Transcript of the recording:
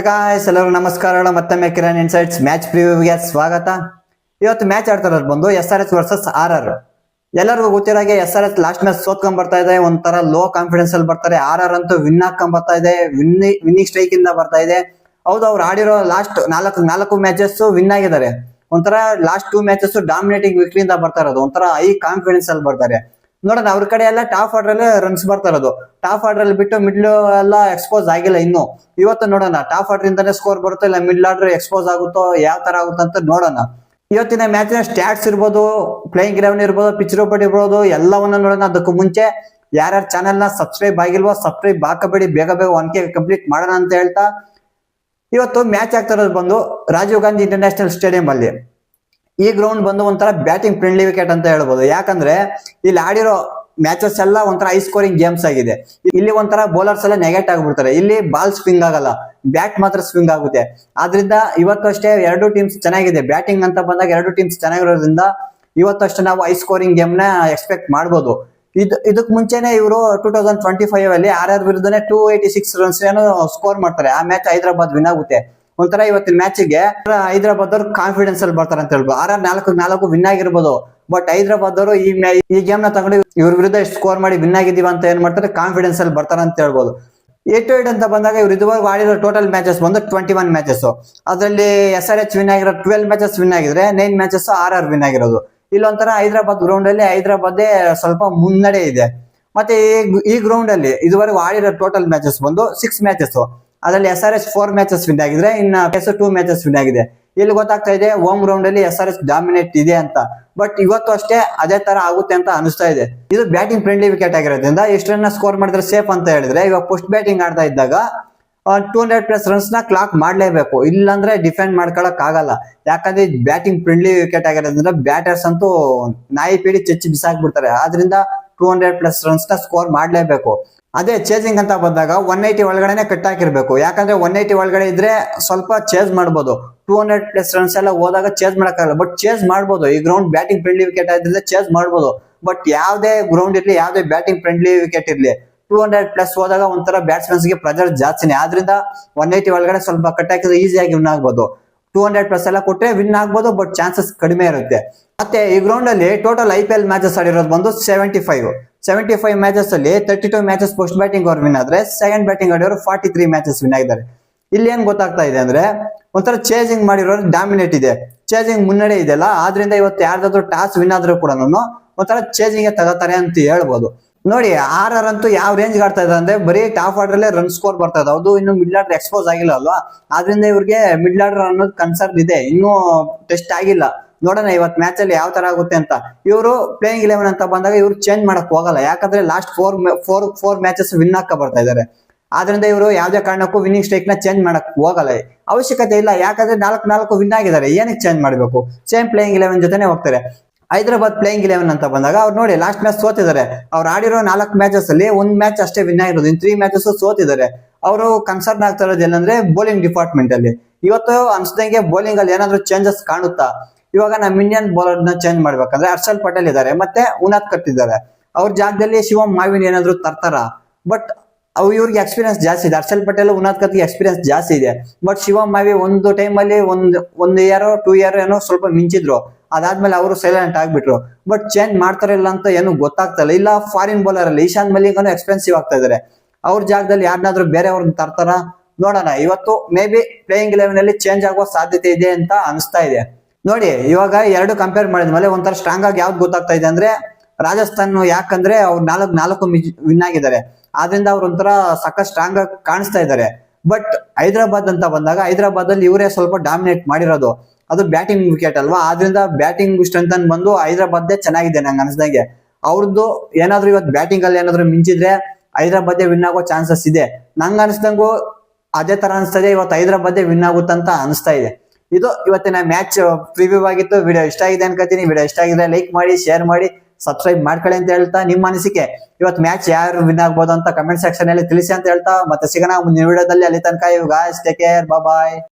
Guys ಎಲ್ಲರೂ ನಮಸ್ಕಾರಗಳು. ಮತ್ತೊಮ್ಮೆ ಕಿರಣ್ ಇನ್ಸೈಟ್ಸ್ ಮ್ಯಾಚ್ ಪ್ರಿವ್ಯೂಗೆ ಸ್ವಾಗತ. ಇವತ್ತು ಮ್ಯಾಚ್ ಆಡ್ತಾ ಇರೋದು ಬಂದು SRH ವರ್ಸಸ್ RR. ಎಲ್ಲರಿಗೂ ಗೊತ್ತಿರಾಗೆ SRH ಲಾಸ್ಟ್ ಮ್ಯಾಚ್ ಸೋತ್ಕೊಂಡ್ ಬರ್ತಾ ಇದೆ, ಒಂಥರ ಲೋ ಕಾನ್ಫಿಡೆನ್ಸ್ ಅಲ್ಲಿ ಬರ್ತಾರೆ. RR ಅಂತೂ ವಿನ್ ಹಾಕೊಂಡ್ ಬರ್ತಾ ಇದೆ, ವಿನ್ನಿಂಗ್ ಸ್ಟ್ರೈಕ್ ಇಂದ ಬರ್ತಾ ಇದೆ. ಹೌದು, ಅವ್ರು ಆಡಿರೋ ಲಾಸ್ಟ್ ನಾಲ್ಕು ಮ್ಯಾಚಸ್ ವಿನ್ ಆಗಿದ್ದಾರೆ. ಒಂಥರ ಲಾಸ್ಟ್ 2 ಮ್ಯಾಚಸ್ ಡಾಮಿನೇಟಿಂಗ್ ವಿಕ್ಟ್ರಿಯಿಂದ ಬರ್ತಾ ಇರೋದು, ಒಂಥರ ಹೈ ಕಾನ್ಫಿಡೆನ್ಸ್ ಅಲ್ಲಿ ಬರ್ತಾರೆ. ನೋಡೋಣ, ಅವ್ರ ಕಡೆ ಎಲ್ಲ ಟಾಪ್ ಆರ್ಡರ್ ಅಲ್ಲೇ ರನ್ಸ್ ಬರ್ತಾ ಇರೋದು. ಟಾಪ್ ಆರ್ಡರ್ ಅಲ್ಲಿ ಬಿಟ್ಟು ಮಿಡ್ಲ್ ಎಲ್ಲ ಎಕ್ಸ್ಪೋಸ್ ಆಗಿಲ್ಲ ಇನ್ನು. ಇವತ್ತು ನೋಡೋಣ ಟಾಪ್ ಆರ್ಡರ್ ಇಂದಾನೆ ಸ್ಕೋರ್ ಬರುತ್ತೋ ಇಲ್ಲ ಮಿಡ್ಲ್ ಆರ್ಡರ್ ಎಕ್ಸ್ಪೋಸ್ ಆಗುತ್ತೋ, ಯಾವ ತರ ಆಗುತ್ತೋ ಅಂತ ನೋಡೋಣ. ಇವತ್ತಿನ ಮ್ಯಾಚ್ ನ ಸ್ಟ್ಯಾಟ್ಸ್ ಇರ್ಬೋದು, ಪ್ಲೇಯಿಂಗ್ 11 ಇರ್ಬೋದು, ಪಿಚ್ ರಿಪೋರ್ಟ್ ಇರ್ಬೋದು, ಎಲ್ಲವನ್ನ ನೋಡೋಣ. ಅದಕ್ಕೂ ಮುಂಚೆ ಯಾರ್ಯಾರು ಚಾನೆಲ್ ನ ಸಬ್ಸ್ಕ್ರೈಬ್ ಆಗಿಲ್ವೋ ಸಬ್ಸ್ಕ್ರೈಬ್ ಹಾಕಬೇಡಿ, ಬೇಗ 1K ಕಂಪ್ಲೀಟ್ ಮಾಡೋಣ ಅಂತ ಹೇಳ್ತಾ, ಇವತ್ತು ಮ್ಯಾಚ್ ಆಗ್ತಾ ಇರೋದು ಬಂದು ರಾಜೀವ್ ಗಾಂಧಿ ಇಂಟರ್ನ್ಯಾಷನಲ್ ಸ್ಟೇಡಿಯಂ ಅಲ್ಲಿ. ಈ ಗ್ರೌಂಡ್ ಬಂದು ಒಂಥರ ಬ್ಯಾಟಿಂಗ್ ಫ್ರೆಂಡ್ಲಿ ವಿಕೆಟ್ ಅಂತ ಹೇಳ್ಬೋದು. ಯಾಕಂದ್ರೆ ಇಲ್ಲಿ ಆಡಿರೋ ಮ್ಯಾಚಸ್ ಎಲ್ಲ ಒಂಥರ ಹೈ ಸ್ಕೋರಿಂಗ್ ಗೇಮ್ಸ್ ಆಗಿದೆ. ಇಲ್ಲಿ ಒಂಥರ ಬೌಲರ್ಸ್ ಎಲ್ಲ ನೆಗೆಟ್ ಆಗ್ಬಿಡ್ತಾರೆ. ಇಲ್ಲಿ ಬಾಲ್ ಸ್ವಿಂಗ್ ಆಗಲ್ಲ, ಬ್ಯಾಟ್ ಮಾತ್ರ ಸ್ವಿಂಗ್ ಆಗುತ್ತೆ. ಆದ್ರಿಂದ ಇವತ್ತು ಅಷ್ಟೇ ಎರಡು ಟೀಮ್ಸ್ ಚೆನ್ನಾಗಿದೆ. ಬ್ಯಾಟಿಂಗ್ ಅಂತ ಬಂದಾಗ ಎರಡು ಟೀಮ್ಸ್ ಚೆನ್ನಾಗಿರೋದ್ರಿಂದ ಇವತ್ತು ಅಷ್ಟೇ ನಾವು ಹೈ ಸ್ಕೋರಿಂಗ್ ಗೇಮ್ ನ ಎಕ್ಸ್ಪೆಕ್ಟ್ ಮಾಡ್ಬೋದು. ಇದಕ್ ಮುಂಚೆನೆ ಇವರು 2025 ಅಲ್ಲಿ RR ವಿರುದ್ಧನೇ 286 ರನ್ಸ್ ಏನೋ ಸ್ಕೋರ್ ಮಾಡ್ತಾರೆ. ಆ ಮ್ಯಾಚ್ ಹೈದರಾಬಾದ್ ವಿನ್ ಆಗುತ್ತೆ. ಒಂಥರ ಇವತ್ತಿನ ಮ್ಯಾಚ್ಗೆ ಹೈದರಾಬಾದ್ ಅವ್ರು ಕಾನ್ಫಿಡೆನ್ಸ್ ಅಲ್ಲಿ ಬರ್ತಾರೆ ಅಂತ ಹೇಳ್ಬೋದು. RR 4-4 ವಿನ್ ಆಗಿರ್ಬೋದು, ಬಟ್ ಹೈದರಾಬಾದ್ ಅವರು ಈ ಗೇಮ್ ನ ತಗೊಂಡು ಇವ್ರ ವಿರುದ್ಧ ಸ್ಕೋರ್ ಮಾಡಿ ವಿನ್ ಆಗಿದೀವಿ ಅಂತ ಏನ್ ಮಾಡ್ತಾರೆ, ಕಾನ್ಫಿಡೆನ್ಸ್ ಅಲ್ಲಿ ಬರ್ತಾರೆ ಅಂತ ಹೇಳ್ಬೋದು. 8-8 ಅಂತ ಬಂದಾಗ ಇವ್ರು ಇದುವರೆಗೂ ಆಡಿರೋ ಟೋಟಲ್ ಮ್ಯಾಚಸ್ ಬಂದು 21 ಮ್ಯಾಚಸ್. ಅದರಲ್ಲಿ SRH ವಿನ್ ಆಗಿರೋ 12 ಮ್ಯಾಚಸ್ ವಿನ್ ಆಗಿದ್ರೆ 9 ಮ್ಯಾಚಸ್ RR ವಿನ್ ಆಗಿರೋದು. ಇಲ್ಲೊಂಥರ ಹೈದರಾಬಾದ್ ಗ್ರೌಂಡ್ ಅಲ್ಲಿ ಹೈದರಾಬಾದ್ ಸ್ವಲ್ಪ ಮುನ್ನಡೆ ಇದೆ. ಮತ್ತೆ ಈ ಗ್ರೌಂಡ್ ಅಲ್ಲಿ ಇದುವರೆಗೂ ಆಡಿರೋ ಟೋಟಲ್ ಮ್ಯಾಚಸ್ ಬಂದು 6 ಮ್ಯಾಚಸ್. ಅದರಲ್ಲಿ SRH 4 ಮ್ಯಾಚಸ್ ವಿನ್ ಆಗಿದ್ರೆ, ಇನ್ನು 2 ಮ್ಯಾಚಸ್ ವಿನ್ ಆಗಿದೆ. ಇಲ್ಲಿ ಗೊತ್ತಾಗ್ತಾ ಇದೆ ಹೋಮ್ ಗ್ರೌಂಡ್ ಅಲ್ಲಿ SRH ಡಾಮಿನೇಟ್ ಇದೆ ಅಂತ. ಬಟ್ ಇವತ್ತು ಅಷ್ಟೇ ಅದೇ ತರ ಆಗುತ್ತೆ ಅಂತ ಅನಿಸ್ತಾ ಇದೆ. ಇದು ಬ್ಯಾಟಿಂಗ್ ಫ್ರೆಂಡ್ಲಿ ವಿಕೆಟ್ ಆಗಿರೋದ್ರಿಂದ ಎಷ್ಟು ರನ್ ಸ್ಕೋರ್ ಮಾಡಿದ್ರೆ ಸೇಫ್ ಅಂತ ಹೇಳಿದ್ರೆ, ಇವಾಗ ಪೋಸ್ಟ್ ಬ್ಯಾಟಿಂಗ್ ಆಡ್ತಾ ಇದ್ದಾಗ 200+ ರನ್ಸ್ ನ ಕ್ಲಾಕ್ ಮಾಡ್ಲೇಬೇಕು, ಇಲ್ಲಾಂದ್ರೆ ಡಿಫೆಂಡ್ ಮಾಡ್ಕೊಳಕ್ ಆಗಲ್ಲ. ಯಾಕಂದ್ರೆ ಬ್ಯಾಟಿಂಗ್ ಫ್ರೆಂಡ್ಲಿ ವಿಕೆಟ್ ಆಗಿರೋದ್ರಿಂದ ಬ್ಯಾಟರ್ಸ್ ಅಂತೂ ನಾಯಿ ಪೀಡಿ ಚೆಚ್ಚಿ ಬಿಸಾಕ್ಬಿಡ್ತಾರೆ. ಆದ್ರಿಂದ 200+ ರನ್ಸ್ ನ ಸ್ಕೋರ್ ಮಾಡ್ಲೇಬೇಕು. ಅದೇ ಚೇಸಿಂಗ್ ಅಂತ ಬಂದಾಗ 180 ಒಳಗಡೆನೆ ಕಟ್ ಹಾಕಿರ್ಬೇಕು. ಯಾಕಂದ್ರೆ 180 ಒಳಗಡೆ ಇದ್ರೆ ಸ್ವಲ್ಪ ಚೇಸ್ ಮಾಡ್ಬೋದು. 200+ ರನ್ಸ್ ಎಲ್ಲ ಹೋದಾಗ ಚೇಸ್ ಮಾಡಕ್ಕಾಗಲ್ಲ, ಬಟ್ ಚೇಸ್ ಮಾಡ್ಬೋದು. ಈ ಗ್ರೌಂಡ್ ಬ್ಯಾಟಿಂಗ್ ಫ್ರೆಂಡ್ಲಿ ವಿಕೆಟ್ ಆದ್ರಿಂದ ಚೇಸ್ ಮಾಡ್ಬೋದು. ಬಟ್ ಯಾವ್ದೇ ಗ್ರೌಂಡ್ ಇರ್ಲಿ, ಯಾವ್ದೇ ಬ್ಯಾಟಿಂಗ್ ಫ್ರೆಂಡ್ಲಿ ವಿಕೆಟ್ ಇರ್ಲಿ, 200+ ಹೋದಾಗ ಒಂಥರ ಬ್ಯಾಟ್ಸ್ಮನ್ಸ್ ಗೆ ಪ್ರೆಜರ್ ಜಾಸ್ತಿನೇ. ಆದ್ರಿಂದ 180 ಒಳಗಡೆ ಸ್ವಲ್ಪ ಕಟ್ ಹಾಕಿದ್ರೆ ಈಸಿಯಾಗಿ ವಿನ್ ಆಗ್ಬೋದು. 200+ ಎಲ್ಲ ಕೊಟ್ಟರೆ ವಿನ್ ಆಗ್ಬೋದು, ಬಟ್ ಚಾನ್ಸಸ್ ಕಡಿಮೆ ಇರುತ್ತೆ. ಮತ್ತೆ ಈ ಗ್ರೌಂಡ್ ಅಲ್ಲಿ ಟೋಟಲ್ IPL ಮ್ಯಾಚಸ್ ಆಡಿರೋದು ಬಂದು 75 ಮ್ಯಾಚಸ್ ಅಲ್ಲಿ 32 ಮ್ಯಾಚಸ್ ಪೋಸ್ಟ್ ಬ್ಯಾಟಿಂಗ್ ಅವ್ರು ವಿನ್ ಆದ್ರೆ, ಸೆಕೆಂಡ್ ಬ್ಯಾಟಿಂಗ್ ಆಡಿರೋರು 43 ಮ್ಯಾಚಸ್ ವಿನ್ ಆಗಿದ್ದಾರೆ. ಇಲ್ಲಿ ಏನ್ ಗೊತ್ತಾಗ್ತಾ ಇದೆ ಅಂದ್ರೆ, ಒಂಥರ ಚೇಸಿಂಗ್ ಮಾಡಿರೋರು ಡಾಮಿನೇಟ್ ಇದೆ, ಚೇಸಿಂಗ್ ಮುನ್ನಡೆ ಇದೆಯಲ್ಲ. ಆದ್ರಿಂದ ಇವತ್ತು ಯಾರ್ದಾದ್ರು ಟಾಸ್ ವಿನ್ ಆದ್ರೂ ಕೂಡ ಒಂಥರ ಚೇಸಿಂಗ್ ತಗೋತಾರೆ ಅಂತ ಹೇಳ್ಬೋದು. ನೋಡಿ, RR ಅಂತೂ ಯಾವ ರೇಂಜ್ ಆಡ್ತಾ ಇದೆ ಅಂದ್ರೆ, ಬರೀ ಟಾಪ್ ಆರ್ಡರ್ ಅಲ್ಲೇ ರನ್ ಸ್ಕೋರ್ ಬರ್ತಾ ಇದೆ. ಹೌದು, ಇನ್ನು ಮಿಡ್ಲ್ ಆರ್ಡರ್ ಎಕ್ಸ್ಪೋಸ್ ಆಗಿಲ್ಲ ಅಲ್ವಾ, ಆದ್ರಿಂದ ಇವ್ರಿಗೆ ಮಿಡ್ಲ್ ಆರ್ಡರ್ ಅನ್ನೋದು ಕನ್ಸರ್ನ್ ಇದೆ, ಇನ್ನೂ ಟೆಸ್ಟ್ ಆಗಿಲ್ಲ. ನೋಡೋಣ ಇವತ್ತು ಮ್ಯಾಚ್ ಅಲ್ಲಿ ಯಾವ ತರ ಆಗುತ್ತೆ ಅಂತ. ಇವರು ಪ್ಲೇಯಿಂಗ್ 11 ಅಂತ ಬಂದಾಗ ಇವ್ರು ಚೇಂಜ್ ಮಾಡಕ್ ಹೋಗಲ್ಲ. ಯಾಕಂದ್ರೆ ಲಾಸ್ಟ್ 4 ಮ್ಯಾಚಸ್ ವಿನ್ ಹಾಕ ಬರ್ತಾ ಇದಾರೆ. ಆದ್ರಿಂದ ಇವರು ಯಾವ್ದೇ ಕಾರಣಕ್ಕೂ ವಿನ್ನಿಂಗ್ ಸ್ಟ್ರೈಕ್ ನ ಚೇಂಜ್ ಮಾಡಕ್ ಹೋಗಲ್ಲ, ಅವಶ್ಯಕತೆ ಇಲ್ಲ. ಯಾಕಂದ್ರೆ 4 ವಿನ್ ಆಗಿದ್ದಾರೆ, ಏನಕ್ಕೆ ಚೇಂಜ್ ಮಾಡಬೇಕು? ಸೇಮ್ ಪ್ಲೇಯಿಂಗ್ 11 ಜೊತೆನೆ ಹೋಗ್ತಾರೆ. ಹೈದರಾಬಾದ್ ಪ್ಲೇಯಿಂಗ್ 11 ಅಂತ ಬಂದಾಗ ಅವ್ರು ನೋಡಿ ಲಾಸ್ಟ್ ಮ್ಯಾಚ್ ಸೋತಿದ್ದಾರೆ. ಅವ್ರು ಆಡಿರೋ 4 ಮ್ಯಾಚಸ್ ಅಲ್ಲಿ 1 ಮ್ಯಾಚ್ ಅಷ್ಟೇ ವಿನ್ ಆಗಿರೋದು, ಇನ್ 3 ಮ್ಯಾಚಸ್ ಸೋತಿದ್ದಾರೆ. ಅವರು ಕನ್ಸರ್ನ್ ಆಗ್ತಾ ಇರೋದು ಏನಂದ್ರೆ ಬೌಲಿಂಗ್ ಡಿಪಾರ್ಟ್ಮೆಂಟ್ ಅಲ್ಲಿ. ಇವತ್ತು ಅನ್ಸ್ದಂಗೆ ಬೌಲಿಂಗ್ ಅಲ್ಲಿ ಏನಾದ್ರು ಚೇಂಜಸ್ ಕಾಣುತ್ತಾ? ಇವಾಗ ನಮ್ಮ ಇಂಡಿಯನ್ ಬೌಲರ್ ನ ಚೇಂಜ್ ಮಾಡ್ಬೇಕಂದ್ರೆ ಹರ್ಷಲ್ ಪಟೇಲ್ ಇದ್ದಾರೆ, ಮತ್ತೆ ಉನಾದ್ ಕಟ್ ಇದ್ದಾರೆ. ಅವ್ರ ಜಾಗದಲ್ಲಿ ಶಿವಮ್ ಮಾವಿನ್ ಏನಾದ್ರು ತರ್ತಾರ? ಬಟ್ ಇವ್ರಿಗೆ ಎಕ್ಸ್ಪೀರಿಯನ್ಸ್ ಜಾಸ್ತಿ ಇದೆ. ಹರ್ಷಲ್ ಪಟೇಲ್ ಉನಾದ್ ಕತ್ಗೆ ಎಕ್ಸ್ಪೀರಿಯನ್ಸ್ ಜಾಸ್ತಿ ಇದೆ. ಬಟ್ ಶಿವಮ್ ಮಾವಿ ಒಂದು ಟೈಮ್ ಅಲ್ಲಿ ಒಂದು ಇಯರ್ 2 ಇಯರ್ ಏನೋ ಸ್ವಲ್ಪ ಮಿಂಚಿದ್ರು. ಅದಾದ್ಮೇಲೆ ಅವರು ಸೈಲೆಂಟ್ ಆಗ್ಬಿಟ್ರು. ಬಟ್ ಚೇಂಜ್ ಮಾಡ್ತಾರಿಲ್ಲ ಅಂತ ಏನು ಗೊತ್ತಾಗ್ತಲ್ಲ. ಇಲ್ಲ ಫಾರಿನ್ ಬೌಲರ್ ಅಲ್ಲಿ ಇಶಾನ್ ಮಲಿಕ್ ಎಕ್ಸ್ಪೆನ್ಸಿವ್ ಆಗ್ತಾ ಇದಾರೆ. ಅವ್ರ ಜಾಗದಲ್ಲಿ ಯಾರನ್ನಾದ್ರೂ ಬೇರೆಯವ್ರನ್ನ ತರ್ತಾರ? ನೋಡೋಣ. ಇವತ್ತು ಮೇ ಬಿ ಪ್ಲೇಯಿಂಗ್ 11 ಅಲ್ಲಿ ಚೇಂಜ್ ಆಗುವ ಸಾಧ್ಯತೆ ಇದೆ ಅಂತ ಅನಿಸ್ತಾ ಇದೆ. ನೋಡಿ, ಇವಾಗ ಎರಡು ಕಂಪೇರ್ ಮಾಡಿದ್ಮೇಲೆ ಒಂಥರ ಸ್ಟ್ರಾಂಗ್ ಆಗಿ ಯಾವ್ದು ಗೊತ್ತಾಗ್ತಾ ಇದೆ ಅಂದ್ರೆ, ರಾಜಸ್ಥಾನ್. ಯಾಕಂದ್ರೆ ಅವ್ರು 4 ವಿನ್ ಆಗಿದ್ದಾರೆ, ಆದ್ರಿಂದ ಅವ್ರು ಒಂಥರ ಸಾಕಷ್ಟು ಸ್ಟ್ರಾಂಗ್ ಆಗಿ ಕಾಣಿಸ್ತಾ ಇದ್ದಾರೆ. ಬಟ್ ಹೈದರಾಬಾದ್ ಅಂತ ಬಂದಾಗ ಹೈದರಾಬಾದ್ ಅಲ್ಲಿ ಇವರೇ ಸ್ವಲ್ಪ ಡಾಮಿನೇಟ್ ಮಾಡಿರೋದು. ಅದು ಬ್ಯಾಟಿಂಗ್ ವಿಕೆಟ್ ಅಲ್ವಾ, ಆದ್ರಿಂದ ಬ್ಯಾಟಿಂಗ್ ಸ್ಟ್ರೆಂತ್ ಅನ್ ಬಂದು ಹೈದರಾಬಾದ್ ಚೆನ್ನಾಗಿದೆ ನಂಗೆ ಅನ್ಸ್ದಂಗೆ. ಅವ್ರದ್ದು ಏನಾದ್ರು ಇವತ್ತು ಬ್ಯಾಟಿಂಗ್ ಅಲ್ಲಿ ಏನಾದ್ರು ಮಿಂಚಿದ್ರೆ ಹೈದರಾಬಾದ್ ವಿನ್ ಆಗೋ ಚಾನ್ಸಸ್ ಇದೆ. ನಂಗೆ ಅನಿಸ್ದಂಗೂ ಅದೇ ತರ ಅನಿಸ್ತದೆ, ಇವತ್ತು ಹೈದರಾಬಾದ್ ವಿನ್ ಆಗುತ್ತಂತ ಅನಿಸ್ತಾ ಇದೆ. ಇದು ಇವತ್ತಿನ ಮ್ಯಾಚ್ ಪ್ರಿವ್ಯೂ ಆಗಿತ್ತು. ವಿಡಿಯೋ ಇಷ್ಟ ಆಗಿದೆ ಅನ್ಕೋತೀನಿ. ವಿಡಿಯೋ ಇಷ್ಟ ಆಗಿದ್ರೆ ಲೈಕ್ ಮಾಡಿ, ಶೇರ್ ಮಾಡಿ, ಸಬ್ಸ್ಕ್ರೈಬ್ ಮಾಡ್ಕೊಳ್ಳಿ ಅಂತ ಹೇಳ್ತಾ, ನಿಮ್ಮ ಅನಿಸಿಕೆ ಇವತ್ತು ಮ್ಯಾಚ್ ಯಾರು ವಿನ್ ಆಗ್ಬೋದು ಅಂತ ಕಮೆಂಟ್ ಸೆಕ್ಷನ್ ಅಲ್ಲಿ ತಿಳಿಸಿ ಅಂತ ಹೇಳ್ತಾ, ಮತ್ತೆ ಸಿಗೋಣ ಮುಂದಿನ ವಿಡಿಯೋದಲ್ಲಿ. ಅಲ್ಲಿ ತನಕ you guys take care, bye.